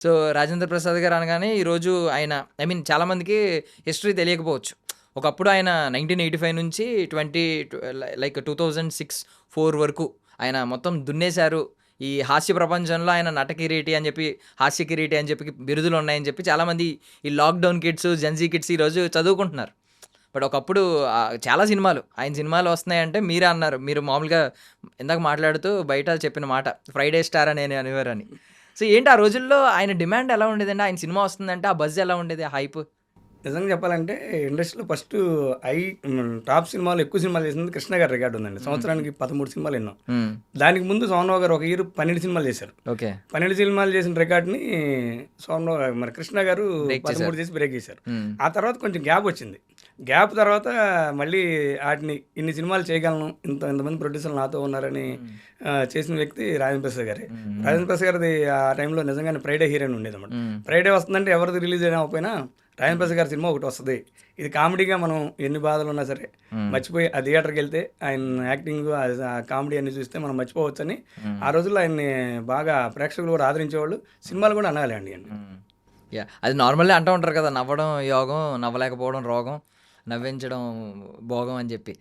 So, 'Rajendra Prasad' గారు అనగానే ఈరోజు ఆయన చాలామందికి హిస్టరీ తెలియకపోవచ్చు. ఒకప్పుడు ఆయన 1985 నుంచి 20 లైక్ 2006, 4 వరకు ఆయన మొత్తం దున్నేశారు. ఈ హాస్య ప్రపంచంలో ఆయన నట కిరీటి అని చెప్పి, హాస్య కిరీటి అని చెప్పి బిరుదులున్నాయని చెప్పి చాలామంది ఈ లాక్‌డౌన్ కిడ్స్, జెన్‌జీ కిడ్స్ ఈరోజు చదువుకుంటున్నారు. బట్ ఒకప్పుడు చాలా సినిమాలు ఆయన సినిమాలు వస్తున్నాయంటే మీరే అన్నారు. మీరు మామూలుగా ఇందాక మాట్లాడుతూ బయట చెప్పిన మాట ఫ్రైడే స్టార్ అని అనేవారని. సో, ఏంటి ఆ రోజుల్లో ఆయన డిమాండ్ ఎలా ఉండేదండి? ఆయన సినిమా వస్తుందంటే ఆ బజ్ ఎలా ఉండేది? ఆ హైప్? నిజంగా చెప్పాలంటే ఇండస్ట్రీలో ఫస్ట్ టాప్ సినిమాలు ఎక్కువ సినిమాలు చేసింది కృష్ణ గారి రికార్డు ఉందండి. సంవత్సరానికి 13 సినిమాలు ఎన్నో. హ్మ్. దానికి ముందు సోమరావు గారు ఒక ఇయర్ 12 సినిమాలు చేశారు. ఓకే. 12 సినిమాలు చేసిన రికార్డ్ని కృష్ణ గారు బ్రేక్ 13 చేశారు. చేసి బ్రేక్ చేశారు. హ్మ్. ఆ తర్వాత కొంచెం గ్యాప్ వచ్చింది. గ్యాప్ తర్వాత మళ్ళీ వాటిని ఇన్ని సినిమాలు చేయగలను, ఇంతమంది ప్రొడ్యూసర్లు నాతో ఉన్నారని చేసిన వ్యక్తి రాజేంద్ర ప్రసాద్ గారే. రాజేంద్ర ప్రసాద్ గారిది ఆ టైంలో నిజంగానే ఫ్రైడే హీరోయిన్ ఉండేదన్నమాట. ఫ్రైడే వస్తుందంటే ఎవరిది రిలీజ్ అయినా అవ్వకపోయినా రాజేంద్ర ప్రసాద్ గారి సినిమా ఒకటి వస్తుంది. ఇది కామెడీగా మనం ఎన్ని బాధలు ఉన్నా సరే మర్చిపోయి ఆ థియేటర్కి వెళ్తే ఆయన యాక్టింగ్, ఆ కామెడీ అన్ని చూస్తే మనం మర్చిపోవచ్చని ఆ రోజుల్లో ఆయన్ని బాగా ప్రేక్షకులు కూడా ఆదరించేవాళ్ళు. సినిమాలు కూడా అనాలి అండి అని. యాహ్! అది నార్మల్‌గా అంటూ ఉంటారు కదా! నవ్వడం యోగం, నవ్వలేకపోవడం రోగం, నవ్వించడం భోగం అని చెప్పి.